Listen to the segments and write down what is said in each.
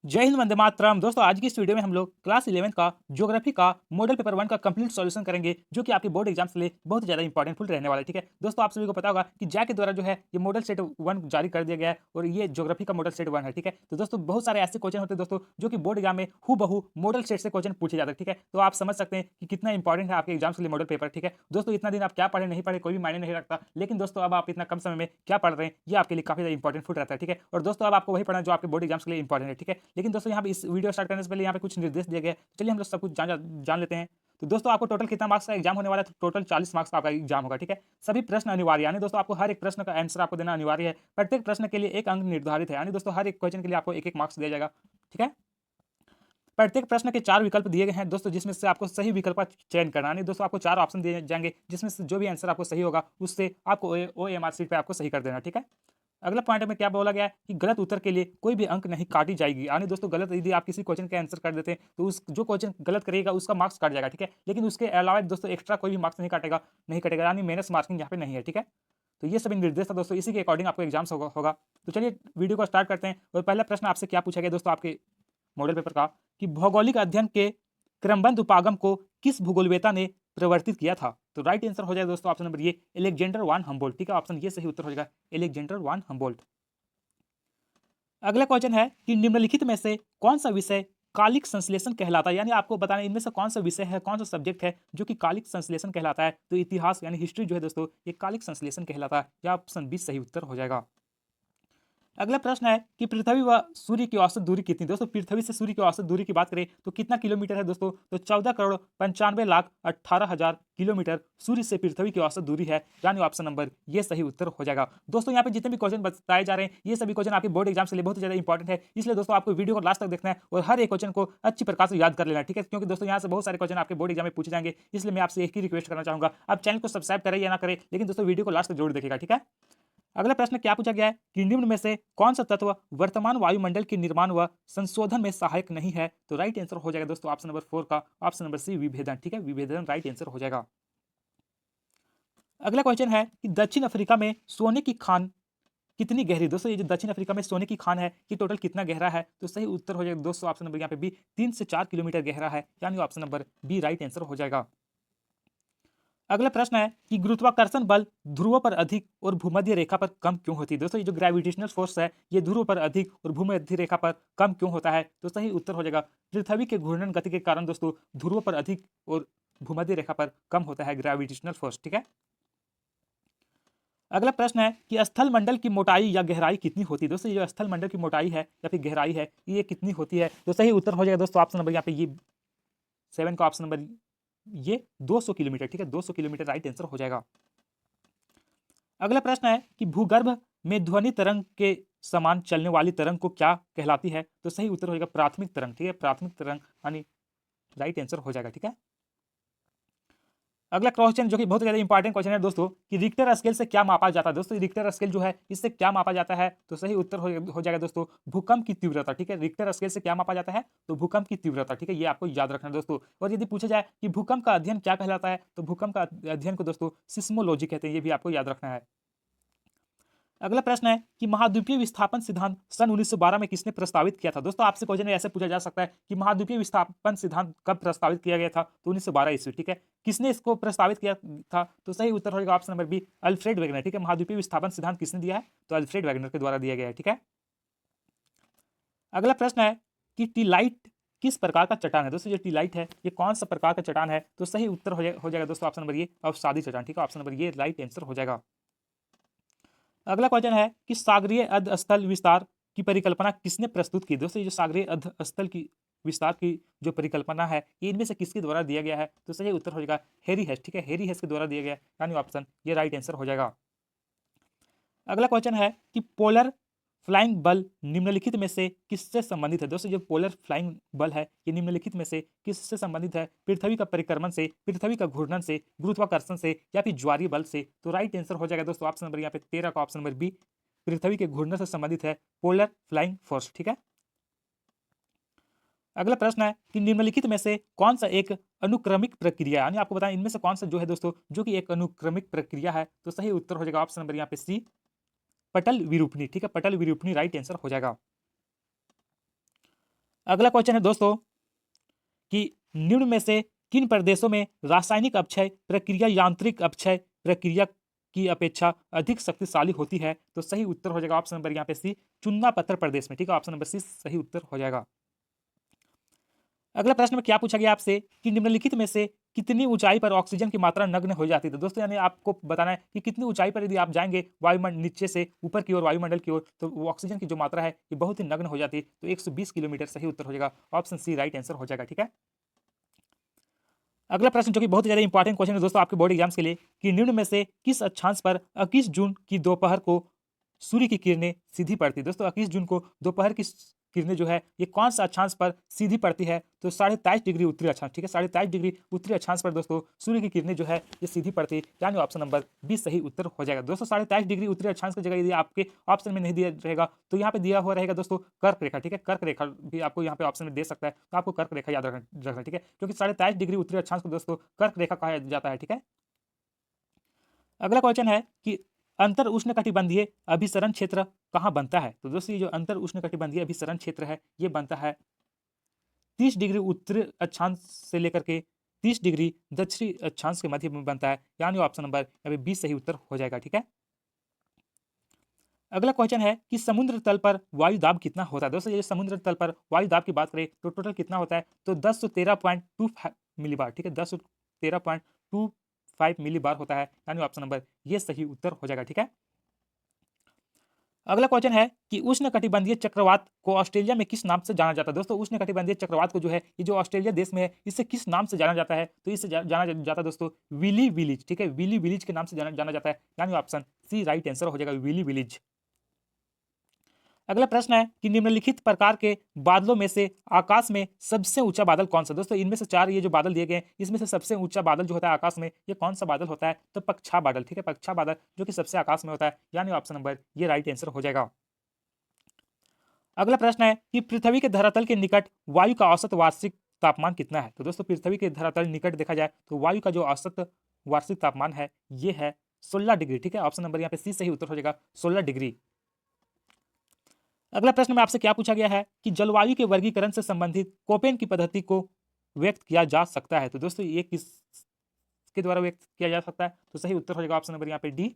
जय हिंद, वंदे मातरम। दोस्तों आज की इस वीडियो में हम लोग क्लास 11 का ज्योग्राफी का मॉडल पेपर 1 का कंप्लीट सॉल्यूशन करेंगे, जो कि आपके बोर्ड एग्जाम्स के लिए बहुत ही ज़्यादा इंपॉर्टेंटफुल रहने वाला है। ठीक है दोस्तों, आप सभी को पता होगा कि जैक के द्वारा जो है ये मॉडल सेट 1 जारी कर दिया गया है और ये ज्योग्राफी का मॉडल सेट 1 है। ठीक है, तो दोस्तों बहुत सारे ऐसे क्वेश्चन होते हैं दोस्तों जो कि बोर्ड एग्जाम में हूबहू मॉडल सेट से क्वेश्चन पूछे जाते हैं। ठीक है, तो आप समझ सकते हैं कि कितना इंपॉर्टेंट है आपके एग्जाम्स के लिए मॉडल पेपर। ठीक है दोस्तों, इतना दिन आप क्या पढ़े नहीं पढ़े कोई भी मायने नहीं रखता, लेकिन दोस्तों अब आप इतना कम समय में क्या पढ़ रहे हैं ये आपके लिए काफी ज़्यादा इंपॉर्टेंटफुल रहता है। ठीक है, और दोस्तों अब आपको वही पढ़ना है जो आपके बोर्ड एग्जाम्स के लिए इंपॉर्टेंट है। ठीक है, लेकिन दोस्तों यहाँ पे इस वीडियो स्टार्ट करने से पहले यहाँ पे कुछ निर्देश दिए गए हैं। चलिए हम लोग सब कुछ जान लेते हैं। तो दोस्तों आपको टोटल कितना मार्क्स का एग्जाम होने वाला है? तो टोटल 40 मार्क्स का आपका एग्जाम होगा। ठीक है, सभी प्रश्न अनिवार्य, यानी दोस्तों आपको हर एक प्रश्न का आंसर आपको देना अनिवार्य है। प्रत्येक प्रश्न के लिए एक अंक निर्धारित है, यानी दोस्तों हर एक क्वेश्चन के लिए आपको एक एक मार्क्स दिया जाएगा। ठीक है, प्रत्येक प्रश्न के 4 विकल्प दिए गए हैं दोस्तों, जिसमें से आपको सही विकल्प का चयन करना है। दोस्तों आपको 4 ऑप्शन दिए जाएंगे, जिसमें से जो भी आंसर आपको सही होगा उससे आपको OMR सीट पे आपको सही कर देना। ठीक है, अगला पॉइंट में क्या बोला गया है कि गलत उत्तर के लिए कोई भी अंक नहीं काटी जाएगी, यानी दोस्तों गलत यदि आप किसी क्वेश्चन का आंसर कर देते हैं तो उस जो क्वेश्चन गलत करेगा उसका मार्क्स काट जाएगा। ठीक है, लेकिन उसके अलावा दोस्तों एक्स्ट्रा कोई भी मार्क्स नहीं कटेगा, यानी माइनस मार्किंग यहाँ पे नहीं है। ठीक है, तो ये सभी निर्देश था दोस्तों, इसी के अकॉर्डिंग आपको एग्जाम्स होगा। तो चलिए वीडियो को स्टार्ट करते हैं। और पहला प्रश्न आपसे क्या पूछा गया दोस्तों आपके मॉडल पेपर का, कि भौगोलिक अध्ययन के क्रमबद्ध उपागम को किस भूगोलवेता ने प्रवर्तित किया था? तो राइट आंसर हो जाएगा दोस्तों ऑप्शन नंबर ये, एलेक्जेंडर वान हम्बोल्ट। ठीक है, ऑप्शन ये सही उत्तर हो जाएगा, एलेक्जेंडर वान हम्बोल्ट। अगला क्वेश्चन है कि निम्नलिखित में से कौन सा विषय कालिक संश्लेषण कहलाता है, यानी आपको बताना है इनमें से कौन सा विषय है, कौन सा सब्जेक्ट है जो कि कालिक संश्लेषण कहलाता है। तो इतिहास यानी हिस्ट्री जो है दोस्तों ये कालिक संश्लेषण कहलाता है, या ऑप्शन बी सही उत्तर हो जाएगा। अगला प्रश्न है कि पृथ्वी व सूर्य की औसत दूरी कितनी? दोस्तों पृथ्वी से सूर्य की औसत दूरी की बात करें तो कितना किलोमीटर है दोस्तों? तो 14,95,18,000 किलोमीटर सूर्य से पृथ्वी की औसत दूरी है, यानी ऑप्शन नंबर ये सही उत्तर हो जाएगा। दोस्तों यहाँ पे जितने भी क्वेश्चन बताए जा रहे हैं ये सभी क्वेश्चन आपके बोर्ड एग्जाम के लिए बहुत ज्यादा इंपॉर्टेंट है, इसलिए दोस्तों आपको वीडियो को लास्ट तक देखना है और हर एक क्वेश्चन को अच्छी प्रकार से याद कर लेना है। ठीक है, क्योंकि दोस्तों यहाँ से बहुत सारे क्वेश्चन आपके बोर्ड एग्जाम में पूछे जाएंगे, इसलिए मैं आपसे एक ही रिक्वेस्ट करना चाहूंगा, आप चैनल को सब्सक्राइब करें या ना करें, लेकिन दोस्तों वीडियो को लास्ट तक जरूर देखिएगा। ठीक है, अगला प्रश्न क्या पूछा गया है कि निम्न में से कौन सा तत्व वर्तमान वायुमंडल के निर्माण व संशोधन में सहायक नहीं है? तो राइट आंसर हो जाएगा दोस्तों ऑप्शन नंबर 4 का, ऑप्शन नंबर सी विभेदन। ठीक है, विभेदन राइट आंसर हो जाएगा। अगला क्वेश्चन है कि दक्षिण अफ्रीका में सोने की खान कितनी गहरी? दोस्तों ये जो दक्षिण अफ्रीका में सोने की खान है ये टोटल कितना गहरा है? तो सही उत्तर हो जाएगा दोस्तों ऑप्शन नंबर यहाँ पे बी, 3 से 4 किलोमीटर गहरा है, यानी option number B right answer हो जाएगा। अगला प्रश्न है कि गुरुत्वाकर्षण बल ध्रुवों पर अधिक और भूमध्य रेखा पर कम क्यों होती है? दोस्तों ये जो ग्रेविटेशनल फोर्स है ये ध्रुवों पर अधिक और भूमध्य रेखा पर कम क्यों होता है? तो सही उत्तर हो जाएगा पृथ्वी के घूर्णन गति के कारण दोस्तों ध्रुवों पर अधिक और भूमध्य रेखा पर कम होता है ग्रेविटेशनल फोर्स। ठीक है, अगला प्रश्न है कि स्थल मंडल की मोटाई या गहराई कितनी होती है? दोस्तों ये जो स्थल मंडल की मोटाई है या फिर गहराई है ये कितनी होती है? तो सही उत्तर हो जाएगा दोस्तों ऑप्शन नंबर यहाँ पे ये 7 का ऑप्शन नंबर ये 200 किलोमीटर। ठीक है, 200 किलोमीटर राइट आंसर हो जाएगा। अगला प्रश्न है कि भूगर्भ में ध्वनि तरंग के समान चलने वाली तरंग को क्या कहलाती है? तो सही उत्तर हो जाएगा प्राथमिक तरंग। ठीक है, प्राथमिक तरंग यानी राइट आंसर हो जाएगा। ठीक है, अगला क्वेश्चन जो कि बहुत ज्यादा इंपॉर्टेंट क्वेश्चन है दोस्तों, कि रिक्टर स्केल से क्या मापा जाता है? दोस्तों रिक्टर स्केल जो है इससे क्या मापा जाता है? तो सही उत्तर हो जाएगा दोस्तों भूकंप की तीव्रता। ठीक है, रिक्टर स्केल से क्या मापा जाता है? तो भूकंप की तीव्रता। ठीक है, ये आपको याद रखना है दोस्तों। और यदि पूछा जाए कि भूकंप का अध्ययन क्या कहलाता है, तो भूकंप का अध्ययन को दोस्तों सिस्मोलॉजी कहते हैं, ये भी आपको याद रखना है। अगला प्रश्न है कि महाद्वीपीय विस्थापन सिद्धांत सन 1912 में किसने प्रस्तावित किया था? दोस्तों आपसे क्वेश्चन ऐसे पूछा जा सकता है कि महाद्वीपीय विस्थापन सिद्धांत कब प्रस्तावित किया गया था? तो 1912 ईस्वी। ठीक है, किसने इसको प्रस्तावित किया था? तो सही उत्तर होगा option number B, Alfred Wegener. ठीक है, महाद्वीपीय विस्थापन सिद्धांत किसने दिया है? तो अल्फ्रेड वेगनर के द्वारा दिया गया है। ठीक है, अगला प्रश्न है कि टीलाइट किस प्रकार का चट्टान है? दोस्तों जो टीलाइट है ये कौन सा प्रकार का चट्टान है? तो सही उत्तर हो जाएगा दोस्तों ऑप्शन नंबर ये, अवसादी चट्टान। ठीक है, ऑप्शन नंबर ये राइट आंसर हो जाएगा। अगला क्वेश्चन है कि सागरीय अधस्थल विस्तार की परिकल्पना किसने प्रस्तुत की? दोस्तों ये जो सागरीय अधस्थल की विस्तार की जो परिकल्पना है ये इनमें से किसके द्वारा दिया गया है? तो सही उत्तर हो जाएगा हेरी हेस्ट। ठीक है, हेरी हेस्ट के द्वारा दिया गया, यानी ऑप्शन ये राइट आंसर हो जाएगा। अगला क्वेश्चन है कि पोलर फ्लाइंग बल निम्नलिखित में से किससे संबंधित है? दोस्तों जो पोलर फ्लाइंग बल है ये निम्नलिखित में से किससे संबंधित है? पृथ्वी का परिक्रमण से, पृथ्वी का घूर्णन से, गुरुत्वाकर्षण से, या फिर ज्वारीय बल से? तो राइट आंसर हो जाएगा दोस्तों ऑप्शन नंबर यहाँ पे 13 का ऑप्शन नंबर बी, पृथ्वी के घूर्णन से संबंधित है पोलर फ्लाइंग फोर्स। ठीक है, अगला प्रश्न है कि निम्नलिखित में से कौन सा एक अनुक्रमिक प्रक्रिया, यानी आपको बताएं इनमें से कौन सा जो है दोस्तों जो कि एक अनुक्रमिक प्रक्रिया है? तो सही उत्तर हो जाएगा ऑप्शन नंबर यहाँ पे सी, पटल विरूपणी। ठीक है, पटल विरूपणी राइट आंसर हो जाएगा। अगला क्वेश्चन है दोस्तों कि निम्न में से किन प्रदेशों में रासायनिक अपक्षय प्रक्रिया यांत्रिक अपक्षय प्रक्रिया की अपेक्षा अधिक शक्तिशाली होती है? तो सही उत्तर हो जाएगा ऑप्शन नंबर यहाँ पे सी, चुन्ना पत्थर प्रदेश में। ठीक है, ऑप्शन नंबर सी सही उत्तर हो जाएगा। अगला प्रश्न में क्या पूछा गया आपसे कि निम्नलिखित में से कितनी ऊंचाई पर ऑक्सीजन की मात्रा नग्न हो जाती है? तो दोस्तों यानी आपको बताना है कि कितनी ऊंचाई पर यदि आप जाएंगे वायुमंडल नीचे से ऊपर की ओर वायुमंडल की ओर, तो वो ऑक्सीजन की जो मात्रा है ये बहुत ही नग्न हो जाती है। तो 120 किलोमीटर सही उत्तर हो जाएगा, ऑप्शन सी राइट आंसर हो जाएगा। ठीक है, अगला प्रश्न जो कि बहुत ही ज्यादा इंपॉर्टेंट क्वेश्चन है दोस्तों आपके बोर्ड एग्जाम्स के लिए कि निम्न में से किस अक्षांश पर 21 जून की दोपहर को सूर्य की किरणें सीधी पड़ती है? दोस्तों 21 जून को दोपहर की किरणें जो है ये कौन सा अक्षांश पर सीधी पड़ती है? तो 23.5 डिग्री उत्तरी अक्षांश। ठीक है, 23.5 डिग्री उत्तरी अक्षांश पर दोस्तों सूर्य की किरणें जो है ये सीधी पड़ती है, यानी ऑप्शन नंबर बी सही उत्तर हो जाएगा। दोस्तों 23.5 डिग्री उत्तरी अक्षांश की जगह यदि आपके ऑप्शन में नहीं दिया रहेगा तो यहाँ पे दिया हुआ रहेगा दोस्तों कर्क रेखा। ठीक है, कर्क रेखा भी आपको यहाँ पे ऑप्शन में दे सकता है, तो आपको कर्क रेखा याद रखना। ठीक है, क्योंकि 23.5 डिग्री उत्तरी अक्षांश को दोस्तों कर्क रेखा कहा जाता है। ठीक है, अगला क्वेश्चन है कि अंतर उष्णकटिबंधीय अभिसरण क्षेत्र कहाँ बनता है? तो दोस्तों ये जो अंतर उष्णकटिबंधीय अभिसरण क्षेत्र है ये बनता है 30 डिग्री उत्तरी अक्षांश से लेकर के 30 डिग्री दक्षिणी अक्षांश के मध्य में बनता है, यानी ऑप्शन नंबर बी सही उत्तर हो जाएगा। ठीक है, अगला क्वेश्चन है कि समुद्र तल पर वायु दाब कितना होता है? दोस्तों ये समुद्र तल पर वायु दाब की बात करें तो टोटल कितना होता है? तो 1013.25 मिलीबार। ठीक है, 1013.25 मिलीबार होता है, यानी ऑप्शन नंबर ये सही उत्तर हो जाएगा। ठीक है, अगला क्वेश्चन है कि उष्णकटिबंधीय चक्रवात को ऑस्ट्रेलिया में किस नाम से जाना जाता है? दोस्तों उष्णकटिबंधीय चक्रवात को जो है ये जो ऑस्ट्रेलिया देश में है इसे किस नाम से जाना जाता है? तो इसे जाना जाता है दोस्तों विली विलीज। ठीक है, विली विलीज के नाम से जाना जाता है, यानी ऑप्शन सी राइट आंसर हो जाएगा, विली विलीज। अगला प्रश्न है कि निम्नलिखित प्रकार के बादलों में से आकाश में सबसे ऊंचा बादल कौन सा? दोस्तों इनमें से चार ये जो बादल दिए गए हैं इसमें से सबसे ऊंचा बादल जो होता है आकाश में ये कौन सा बादल होता है? तो पक्षा बादल। ठीक है, पक्षा बादल जो कि सबसे आकाश में होता है, यानी ऑप्शन नंबर ये राइट आंसर हो जाएगा। अगला प्रश्न है कि पृथ्वी के धरातल के निकट वायु का औसत वार्षिक तापमान कितना है? तो दोस्तों पृथ्वी के धरातल निकट देखा जाए तो वायु का जो औसत वार्षिक तापमान है ये है 16 डिग्री। ठीक है, ऑप्शन नंबर यहाँ पे सी सही उत्तर हो जाएगा, 16 डिग्री। अगला प्रश्न में आपसे क्या पूछा गया है कि जलवायु के वर्गीकरण से संबंधित कोपेन की पद्धति को व्यक्त किया जा सकता है? तो दोस्तों ये किस के द्वारा व्यक्त किया जा सकता है? तो सही उत्तर हो जाएगा ऑप्शन नंबर यहाँ पे डी,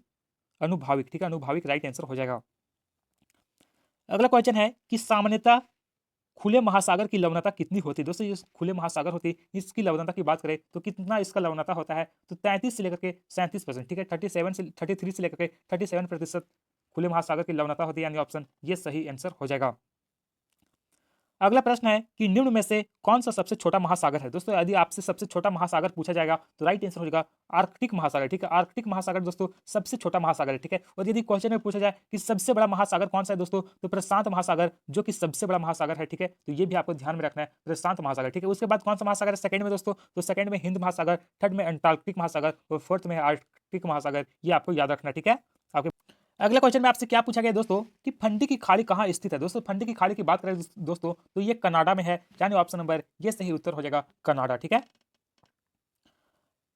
अनुभाविक। ठीक है, अनुभाविक राइट आंसर हो जाएगा। अगला क्वेश्चन है कि सामान्यतः खुले महासागर की लवणता कितनी होती है? दोस्तों ये खुले महासागर होती है इसकी लवणता की बात करें तो कितना इसका लवणता होता है? तो 33 से लेकर के 37%। ठीक है, 33 से लेकर के 37% खुले महासागर की लवणता होती है, यानी ऑप्शन ये सही आंसर हो जाएगा। अगला प्रश्न है कि निम्न में से कौन सा सबसे छोटा महासागर है? दोस्तों यदि आपसे सबसे छोटा महासागर पूछा जाएगा तो राइट आंसर हो जाएगा आर्कटिक महासागर। ठीक है, आर्कटिक महासागर दोस्तों सबसे छोटा महासागर है। ठीक है, और यदि क्वेश्चन में पूछा जाए कि सबसे बड़ा महासागर कौन सा है दोस्तों, तो प्रशांत महासागर जो कि सबसे बड़ा महासागर है। ठीक है, तो ये भी आपको ध्यान में रखना है, प्रशांत महासागर। ठीक है, उसके बाद कौन सा महासागर है सेकंड में दोस्तों? तो सेकंड में हिंद महासागर, थर्ड में अंटार्कटिक महासागर और फोर्थ में आर्कटिक महासागर, ये आपको याद रखना। ठीक है, आपके अगले क्वेश्चन में आपसे क्या पूछा गया दोस्तों कि फंडी की खाड़ी कहाँ स्थित है? दोस्तों फंडी की खाड़ी की बात करें दोस्तों तो ये कनाडा में है, यानी ऑप्शन नंबर ये सही उत्तर हो जाएगा कनाडा। ठीक है,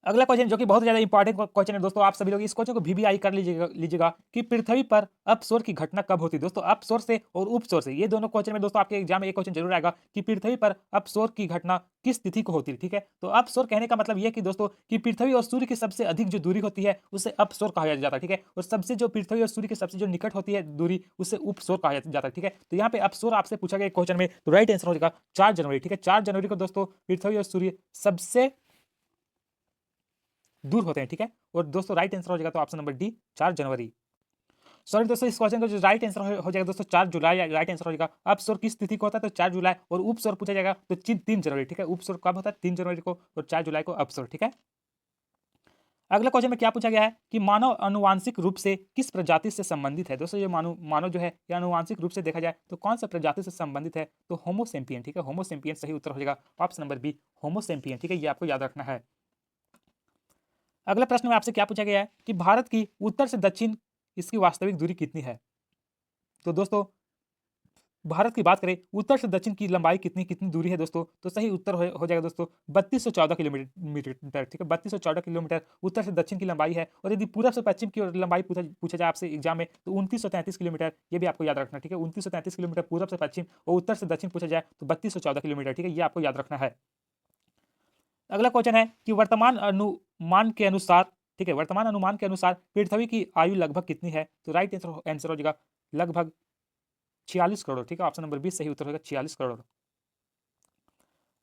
अगला क्वेश्चन जो कि बहुत ज्यादा इंपॉर्टेंट क्वेश्चन है दोस्तों, आप सभी लोग इस क्वेश्चन को भी कर लीजिएगा कि पृथ्वी पर अपसौर की घटना कब होती है? दोस्तों अपसौर से और उपसौर से, ये दोनों क्वेश्चन में दोस्तों आपके एग्जाम में एक क्वेश्चन जरूर आएगा कि पृथ्वी पर अपसौर की घटना किस तिथि को होती है। ठीक है, तो अपसौर कहने का मतलब यह कि दोस्तों कि पृथ्वी और सूर्य की सबसे अधिक जो दूरी होती है उसे अपसौर कहा जाता है। ठीक है, और सबसे जो पृथ्वी और सूर्य की सबसे जो निकट होती है दूरी उसे उपसौर कहा जाता है। ठीक है, तो यहाँ पे अपसौर आपसे पूछा गया क्वेश्चन में, तो राइट आंसर हो जाएगा 4 जनवरी। ठीक है, 4 जनवरी को दोस्तों पृथ्वी और सूर्य सबसे दूर होते हैं। ठीक है, और दोस्तों राइट आंसर हो जाएगा तो ऑप्शन नंबर डी 4 जनवरी। सॉरी दोस्तों इस क्वेश्चन का जो राइट आंसर हो जाएगा दोस्तों 4 जुलाई राइट आंसर हो जाएगा। अपसौर किस तिथि को होता है? तो 4 जुलाई, और उपसौर पूछा जाएगा तो 3 जनवरी। ठीक है, उपसौर कब होता है? 3 जनवरी को, और 4 जुलाई को अपसौर। ठीक है, अगला क्वेश्चन में क्या पूछा गया है कि मानव अनुवांशिक रूप से किस प्रजाति से संबंधित है? दोस्तों ये मानव जो है ये अनुवांशिक रूप से देखा जाए तो कौन सा प्रजाति से संबंधित है? तो होमोसेम्पियन। ठीक है, होमोसेम्पियन सही उत्तर हो जाएगा, ऑप्शन नंबर बी होमोसेम्पियन। ठीक है, ये आपको याद रखना है। अगला प्रश्न में आपसे क्या पूछा गया है कि भारत की उत्तर से दक्षिण इसकी वास्तविक दूरी कितनी है? तो दोस्तों भारत की बात करें उत्तर से दक्षिण की लंबाई कितनी कितनी दूरी है दोस्तों, तो सही उत्तर हो जाएगा दोस्तों 3214 किलोमीटर, ठीक है। 3214 किलोमीटर उत्तर से दक्षिण की लंबाई है। और यदि पूरब से पश्चिम की ओर लंबाई पूछा पूछा जाए आपसे एग्जाम में, तो 2933 किलोमीटर, ये भी आपको याद रखना, ठीक है। 2933 किलोमीटर पूरब से पश्चिम और उत्तर से दक्षिण पूछा जाए तो 3214 किलोमीटर, ठीक है, ये आपको याद रखना है। अगला क्वेश्चन है कि वर्तमान अनुमान के अनुसार, ठीक है, वर्तमान अनुमान के अनुसार पृथ्वी की आयु लगभग कितनी है, तो राइट आंसर हो जाएगा लगभग 46 करोड़, ठीक है। ऑप्शन नंबर 20 सही उत्तर होगा 46 करोड़।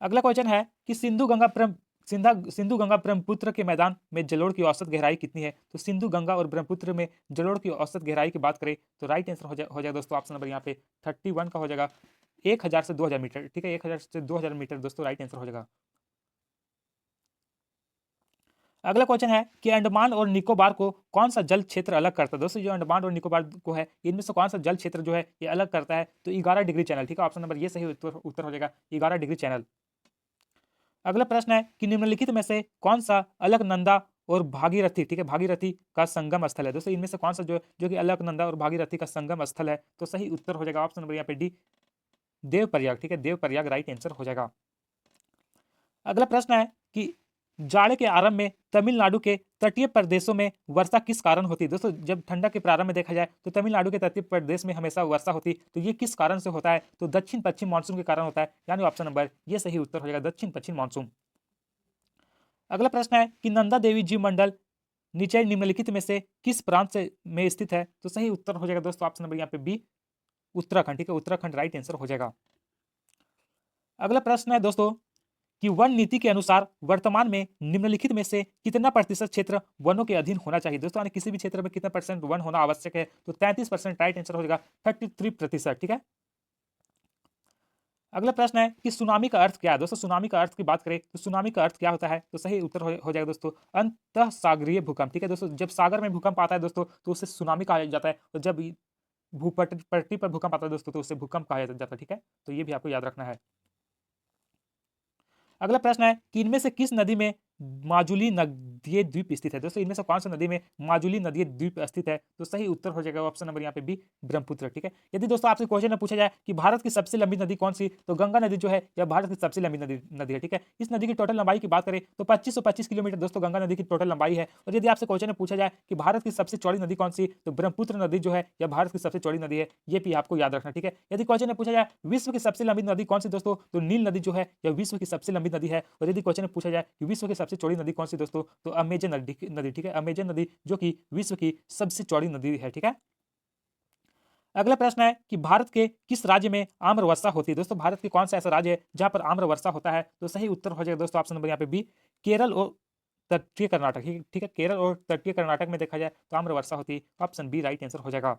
अगला क्वेश्चन है कि सिंधु गंगा ब्रह्मपुत्र के मैदान में जलोढ़ की औसत गहराई कितनी है, तो सिंधु गंगा और ब्रह्मपुत्र में जलोढ़ की औसत गहराई की बात करें तो राइट आंसर हो जाएगा दोस्तों ऑप्शन नंबर यहाँ पे 31 का हो जाएगा 1000 से 2000 मीटर, ठीक है। 1000 से 2000 मीटर दोस्तों राइट आंसर हो जाएगा। अगला क्वेश्चन है कि अंडमान और निकोबार को कौन सा जल क्षेत्र अलग करता है, दोस्तों जो अंडमान और निकोबार को है इनमें से कौन सा जल क्षेत्र जो है ये अलग करता है, तो 11 डिग्री चैनल, ठीक है। ऑप्शन नंबर ये सही उत्तर हो जाएगा 11 डिग्री चैनल। अगला प्रश्न है कि निम्नलिखित में से कौन सा अलकनंदा और भागीरथी, ठीक है, भागीरथी का संगम स्थल है, दोस्तों इनमें से कौन सा जो कि अलकनंदा और भागीरथी का संगम स्थल है, तो सही उत्तर हो जाएगा ऑप्शन नंबर यहाँ पे डी, देवप्रयाग, ठीक है, देवप्रयाग राइट आंसर हो जाएगा। अगला प्रश्न है कि जाड़े के आरंभ में तमिलनाडु के तटीय प्रदेशों में वर्षा किस कारण होती है, दोस्तों जब ठंडा के प्रारंभ में देखा जाए तो तमिलनाडु के तटीय प्रदेश में हमेशा वर्षा होती, तो ये किस कारण से होता है, तो दक्षिण पश्चिम मानसून के कारण होता है, यानी ऑप्शन नंबर ये सही उत्तर हो जाएगा दक्षिण पश्चिम मानसून। अगला प्रश्न है कि नंदा देवी जी मंडल नीचे निम्नलिखित में से किस प्रांत से में स्थित है, तो सही उत्तर हो जाएगा दोस्तों ऑप्शन नंबर यहाँ पे बी, उत्तराखंड, ठीक है, उत्तराखंड राइट आंसर हो जाएगा। अगला प्रश्न है दोस्तों कि वन नीति के अनुसार वर्तमान में निम्नलिखित में से कितना प्रतिशत क्षेत्र वनों के अधीन होना चाहिए, दोस्तों यानी किसी भी क्षेत्र में कितना परसेंट वन होना आवश्यक है, तो 33% राइट आंसर हो जाएगा 33%, ठीक है। अगला प्रश्न है कि सुनामी का अर्थ क्या है, दोस्तों सुनामी का अर्थ की बात करें तो सुनामी का अर्थ क्या होता है, तो सही उत्तर हो जाएगा दोस्तों अंतः सागरीय भूकंप, ठीक है। दोस्तों जब सागर में भूकंप आता है दोस्तों तो उसे सुनामी कहा जाता है, और जब भूपटल पर भूकंप आता है दोस्तों तो उसे भूकंप कहा जाता है, ठीक है, तो ये भी आपको याद रखना है। अगला प्रश्न है कि इनमें से किस नदी में माजुली नदीय द्वीप स्थित है, दोस्तों इनमें से कौन सा नदी में माजुली नदीय द्वीप स्थित है, तो सही उत्तर हो जाएगा ऑप्शन नंबर यहाँ पे बी, ब्रह्मपुत्र, ठीक है। यदि दोस्तों आपसे क्वेश्चन में पूछा जाए कि भारत की सबसे लंबी नदी कौन सी, तो गंगा नदी जो है यह भारत की सबसे लंबी नदी है, ठीक है। इस नदी की टोटल लंबाई की बात करें तो 2525 किलोमीटर दोस्तों गंगा नदी की टोटल लंबाई है। और यदि आपसे क्वेश्चन में पूछा जाए कि भारत की सबसे चौड़ी नदी कौन सी, तो ब्रह्मपुत्र नदी जो है यह भारत की सबसे चौड़ी नदी है, ये भी आपको याद रखना, ठीक है। यदि क्वेश्चन में पूछा जाए विश्व की सबसे लंबी नदी कौन सी दोस्तों, तो नील नदी जो है यह विश्व की सबसे लंबी नदी है। और यदि क्वेश्चन में पूछा जाए कि विश्व की सबसे चौड़ी नदी कौन सी दोस्तों, तो अमेजन नदी, ठीक है, अमेजन नदी जो कि विश्व की सबसे चौड़ी नदी है, ठीक है। अगला प्रश्न है कि भारत के किस राज्य में आम्र वर्षा होती है, दोस्तों भारत के कौन सा ऐसा राज्य है जहां पर आम्र वर्षा होता है, तो सही उत्तर हो जाएगा दोस्तों ऑप्शन नंबर यहाँ पे बी, केरल और तटीय कर्नाटक, ठीक है, केरल और तटीय कर्नाटक में देखा जाए तो आम्र वर्षा होती है, ऑप्शन बी राइट आंसर हो जाएगा।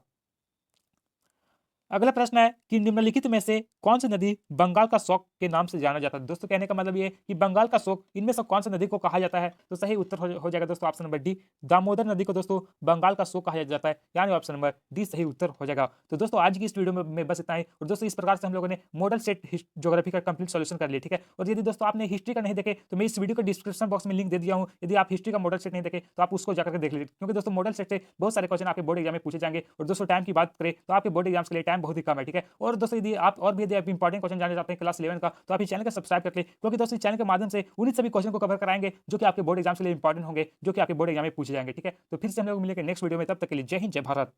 अगला प्रश्न है कि निम्नलिखित में से कौन सी नदी बंगाल का शोक के नाम से जाना जाता है, दोस्तों कहने का मतलब ये कि बंगाल का शोक इनमें से कौन सी नदी को कहा जाता है, तो सही उत्तर हो जाएगा दोस्तों ऑप्शन नंबर डी, दामोदर नदी को दोस्तों बंगाल का शोक कहा जाता है, यानी ऑप्शन नंबर डी सही उत्तर हो जाएगा। तो दोस्तों आज की इस वीडियो में बस इतना ही। और दोस्तों इस प्रकार से हम लोगों ने मॉडल सेट ज्योग्राफी का कंप्लीट सॉल्यूशन कर लिया, ठीक है। और यदि दोस्तों आपने हिस्ट्री का नहीं देखे तो मैं इस वीडियो को डिस्क्रिप्शन बॉक्स में लिंक दे दिया हूँ, यदि आप हिस्ट्री का मॉडल सेट नहीं देखे तो आप उसको जाकर देख लीजिए, क्योंकि दोस्तों मॉडल सेट से बहुत सारे क्वेश्चन आपके बोर्ड एग्जाम में पूछे जाएंगे। और दोस्तों टाइम की बात करें तो आपके बोर्ड एग्जाम्स के लिए टाइम बहुत ही कम है, ठीक है। और दोस्तों यदि आप और भी यदि आप इंपॉर्टेंट क्वेश्चन जानना चाहते हैं क्लास 11 का, तो आप इस चैनल को सब्सक्राइब कर ले, क्योंकि दोस्तों इस चैनल के माध्यम से उन्हीं सभी क्वेश्चन को कवर कराएंगे जो कि आपके बोर्ड एग्जाम के लिए इंपॉर्टेंट होंगे, जो कि आपके बोर्ड एग्जाम में पूछे जाएंगे, ठीक है। तो फिर से हम लोग मिलेंगे नेक्स्ट वीडियो में, तब तक के लिए जय हिंद जय भारत।